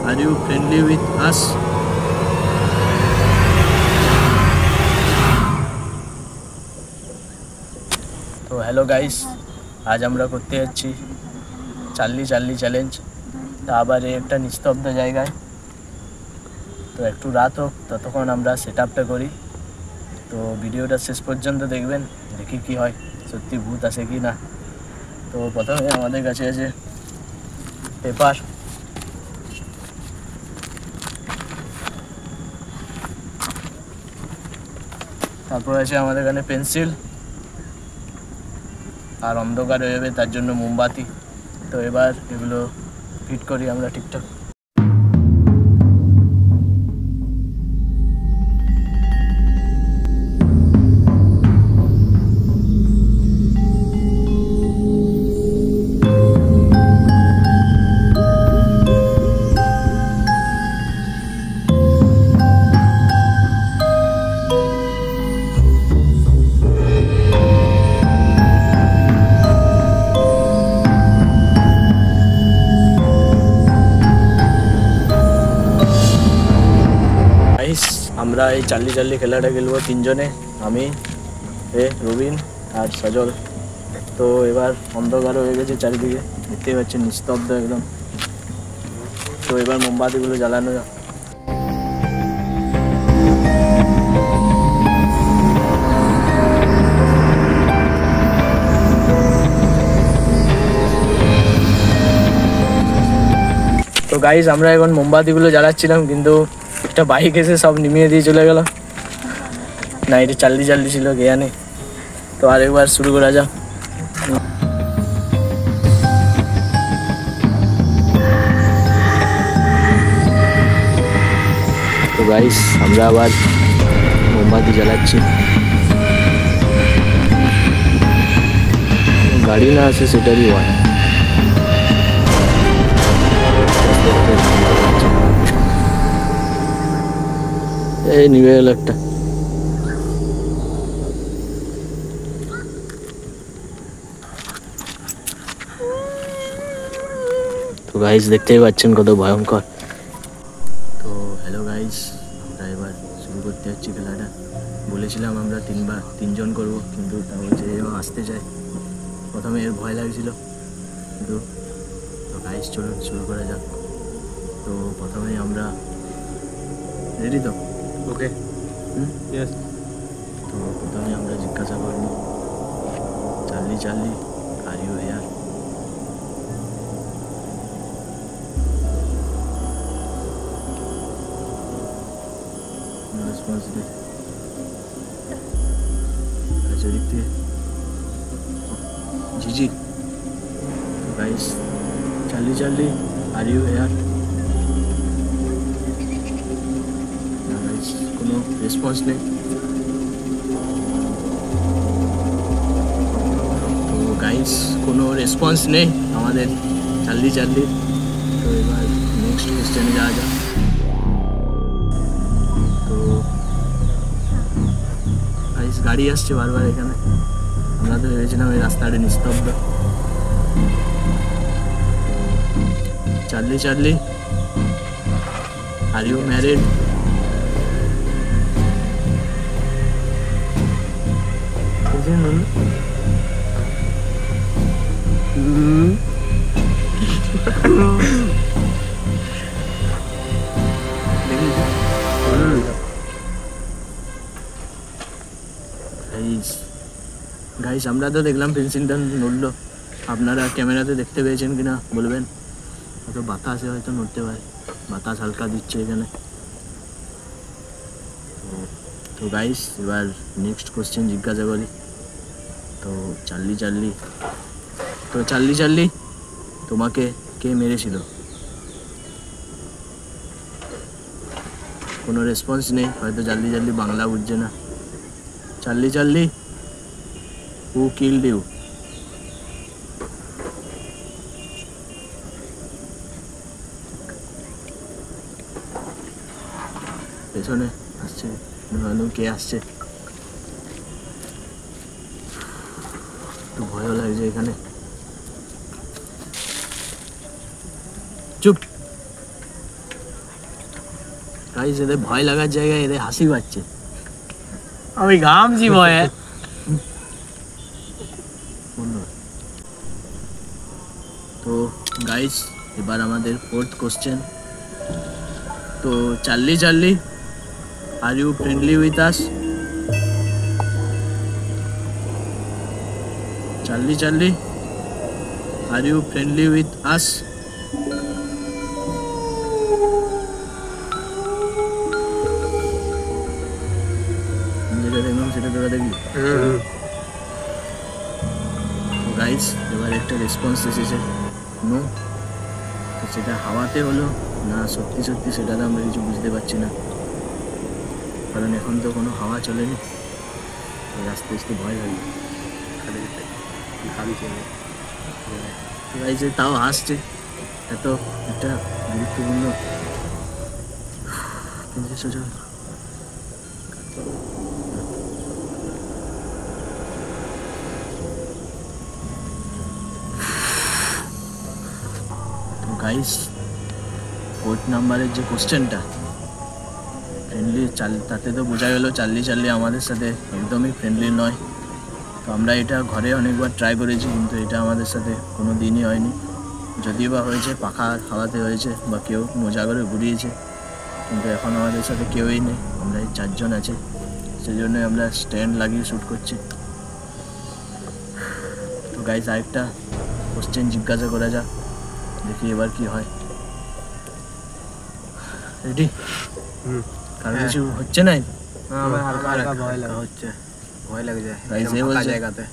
Are you friendly with us? তো hello guys, আজ আমরা করতে যাচ্ছি চার্লি চার্লি চ্যালেঞ্জ। তা আবার একটা নিস্তব্ধ জায়গায়। তো একটু রাত হোক, ততক্ষণ আমরা সেট আপটা করি। তো ভিডিওটা শেষ পর্যন্ত দেখবেন, দেখি কি হয়, সত্যি ভূত আসে কি না। তো প্রথমে আমাদের কাছে আছে পেপার, তারপর আছে আমাদের এখানে পেন্সিল, আর অন্ধকার হয়ে যাবে তার জন্য মোমবাতি। তো এবার এগুলো ফিট করি আমরা ঠিকঠাক। আমরা এই চার্লি চার্লি খেলাটা খেলবো তিনজনে, আমি, রবিন আর সজল। তো এবার অন্ধকার হয়ে গেছে চারিদিকে, দেখতেই পাচ্ছেন নিস্তব্ধ একদম। তো এবার মোমবাতিগুলো জ্বালানো যাক। তো গাইস, আমরা এখন মোমবাতিগুলো জ্বালাচ্ছিলাম, কিন্তু একটা বাইক এসে সব নিমিয়ে দিয়ে চলে গেল। না, এটা চার্লি চার্লি ছিল, গেয়া নেই। তো আরেকবার শুরু করা যাক। তো গাইস, আমরা আবার মোমবাতি জ্বালাচ্ছি। গাড়ি না আসে সেটারই হয়। এই নিভে গেল একটা। তো গাইস, দেখতেই পাচ্ছেন কত ভয়ঙ্কর। তো হ্যালো গাইস, আমরা এবার শুরু করতে যাচ্ছি খেলাটা। বলেছিলাম আমরা তিনজন করব, কিন্তু তা হচ্ছে আসতে চাই। প্রথমে এর ভয় লাগছিল, কিন্তু তো গাইস চলুন শুরু করা যাক। তো প্রথমে আমরা রেডি তো? Okay, yes. তো প্রথমে আমরা জিজ্ঞাসা করব, Charlie Charlie, are you here? No response দে। আচ্ছা, দেখতে জিজি। তো guys, Charlie Charlie, are you here? না গাইস, কোনো রেসপন্স নেই। তো গাইস, কোনো রেসপন্স নেই আমাদের চার্লি চার্লি। তো এবার নেক্সট কোয়েশ্চেনে যাওয়া যাক। তো গাইস, গাড়ি আসছে বারবার এখানে। আমরা তো ভেবেছিলাম এই রাস্তাটা নিস্তব্ধ। Charlie Charlie, are you married? Guys, আমরা তো দেখলাম পেন্সিলটা নড়লো। আপনারা ক্যামেরাতে দেখতে পেয়েছেন কিনা বলবেন। হয়তো বাতাসে হয়তো নড়তে পারে, বাতাস হালকা দিচ্ছে এখানে। তো গাইস, এবার নেক্সট কোশ্চেন জিজ্ঞাসা করি। তো চার্লি চার্লি, তোমাকে কে মেরেছিল? কোনো রেসপন্স নেই, হয়তো চার্লি চার্লি বাংলা বুঝছে না। Charlie Charlie, who killed you? পেছনে আসছে, কে আসছে? একটু ভয়ও লাগছে এখানে। চুপ। গাইস এদের ভয় লাগার জায়গায় এদের হাসি পাচ্ছে। আমি ঘামছি ভয়ে। তো গাইস এবার আমাদের 4th কোশ্চেন। তো Charlie Charlie, are you friendly with us? Charlie Charlie, are you friendly with us? যেটা দেখলাম সেটা তোরা দেখবি। গাইস এবার একটা রেসপন্স এসেছে নো। তো সেটা হাওয়াতে হলো না সত্যি সত্যি সেটা তো আমরা কিছু বুঝতে পারছি না, কারণ এখন তো কোনো হাওয়া চলেনি। আস্তে আস্তে ভয় লাগে। গাইস তাও হাসছে, এত একটা গুরুত্বপূর্ণ গাইস 4th নাম্বারের যে কোশ্চেনটা ফ্রেন্ডলি তাতে তো বোঝা গেল চার্লি চার্লি আমাদের সাথে একদমই ফ্রেন্ডলি নয়। তো আমরা এটা ঘরে অনেকবার ট্রাই করেছি, কিন্তু এটা আমাদের সাথে কোনো দিনই হয়নি। যদিও বা হয়েছে পাখার হাওয়াতে হয়েছে বা কেউ মজা করে ঘুরিয়েছে, কিন্তু এখন আমাদের সাথে কেউই নেই। আমরা এই 4 জন আছে, সেই জন্যই আমরা স্ট্যান্ড লাগিয়ে শ্যুট করছি। তো গাইস আরেকটা কোশ্চেন জিজ্ঞাসা করা যাক, দেখি এবার কি হয়। রেডি? কারণ কিছু হচ্ছে না? আমার হালকা হালকা ভয় লাগা হচ্ছে, ভয় লাগে যায় ফাঁকা জায়গাতে।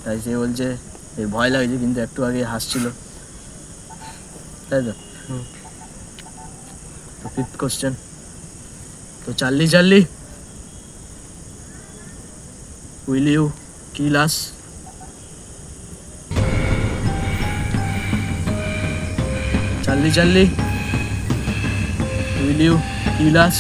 তাই সে বলছে এই ভয় লাগছে, কিন্তু একটু আগে হাসছিল, তাই তো? তো 5th কোশ্চেন। তো Charlie Charlie, will you kill us? Charlie Charlie, will you kill us?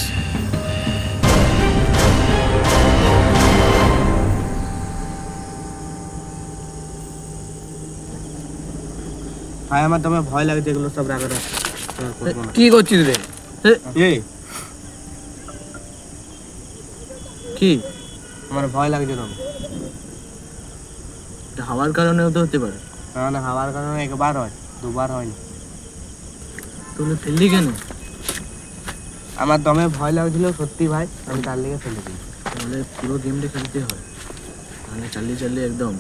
ভাই আমার তো ভয় লাগছে, এগুলো সব রাখা রাখ। কি করছিস রে? এই কি আমার ভয় লাগছে না। হাওয়ার কারণেও তো হতে পারে। না হাওয়ার কারণে একবার হয়, দুবার হয়নি। তুমি ফেললি কেন? আমার দমে ভয় লাগছিল সত্যি ভাই, আমি তার লেগে ফেলে দিই। তাহলে পুরো গেমটা খেলতে হয়, তাহলে চার্লি চার্লি একদম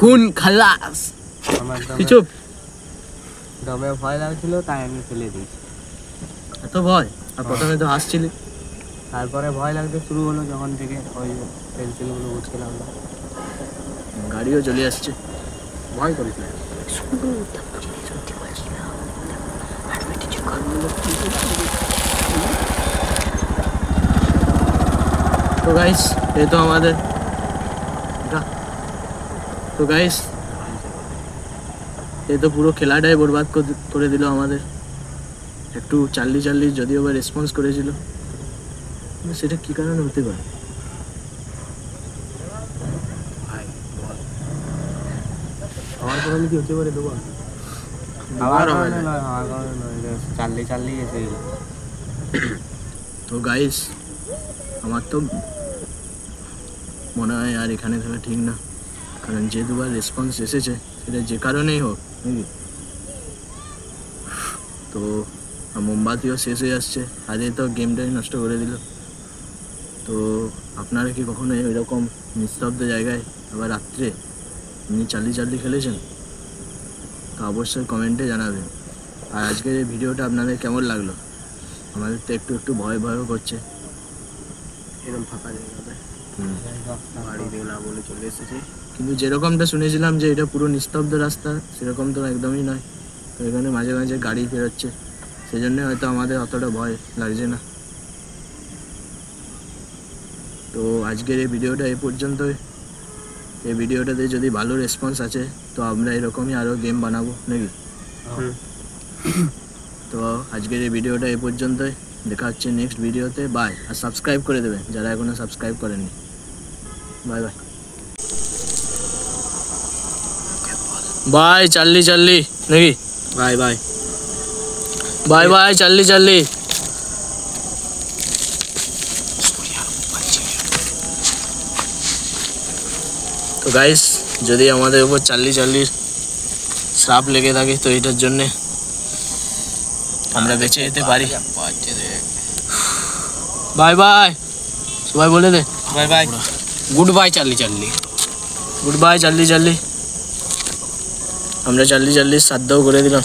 খুন খালাস। আমার চুপ। দমে ভয় লাগছিল তাই আমি ফেলে দিয়েছি। এত ভয়? আর প্রথমে তো হাসছিলি। তারপরে ভয় লাগতে শুরু হলো যখন থেকে ওই পেন্সিলগুলো বুঝছিলাম না। গাড়িও চলে আসছে। ভয় করিস না। তো গাইস এই তো আমাদের, তো গাইস এই তো পুরো খেলাটাই বরবাদ করে দিল আমাদের। একটু চার্লি চার্লি যদিও বা রেসপন্স করেছিল, সেটা কি কারণে হতে পারে? আমার কারণে কি হতে পারে? দুবার আমার কারণে নয়, আমার কারণে নয়, চার্লি চার্লি এসে গেল। তো গাইস আমার তো মনে হয় আর এখানে থাকা ঠিক না, কারণ যে দুবার রেসপন্স এসেছে সেটা যে কারণেই হোক নাকি। তো মোমবাতিও শেষ হয়ে আসছে, আজকে তো গেমটাই নষ্ট করে দিল। তো আপনারা কি কখনো এরকম নিস্তব্ধ জায়গায় আবার রাত্রে এমনি চার্লি চার্লি খেলেছেন? তো অবশ্যই কমেন্টে জানাবেন। আর আজকের এই ভিডিওটা আপনাদের কেমন লাগলো? আমাদের তো একটু একটু ভয় ভয়ও করছে। এরকম ফাঁকা জায়গাতে গাড়ি দিয়ে না বলে চলে এসেছি, কিন্তু যেরকমটা শুনেছিলাম যে এটা পুরো নিস্তব্ধ রাস্তা, সেরকম তো একদমই নয়। তো এখানে মাঝে মাঝে গাড়ি বেরোচ্ছে, সেই জন্য হয়তো আমাদের অতটা ভয় লাগছে না। তো আজকের এই ভিডিওটা এই পর্যন্তই। এই ভিডিওটাতে যদি ভালো রেসপন্স আছে তো আমরা এরকমই আরও গেম বানাবো নাকি। তো আজকের এই ভিডিওটা এই পর্যন্তই, দেখা হচ্ছে নেক্সট ভিডিওতে। বাই। আর সাবস্ক্রাইব করে দেবেন যারা এখনো সাবস্ক্রাইব করেননি। Bye bye. Bye Charlie Charlie নাকি। Bye bye bye bye Charlie Charlie. তো গাইস যদি আমাদের উপর চার্লির শ্রাপ লেগে থাকে তো এটার জন্যে আমরা বেঁচে যেতে পারি। বাই বাই সবাই বলে দে bye bye, goodbye Charlie. Goodbye Charlie. আমরা চার্লির শ্রাদ্ধও করে দিলাম।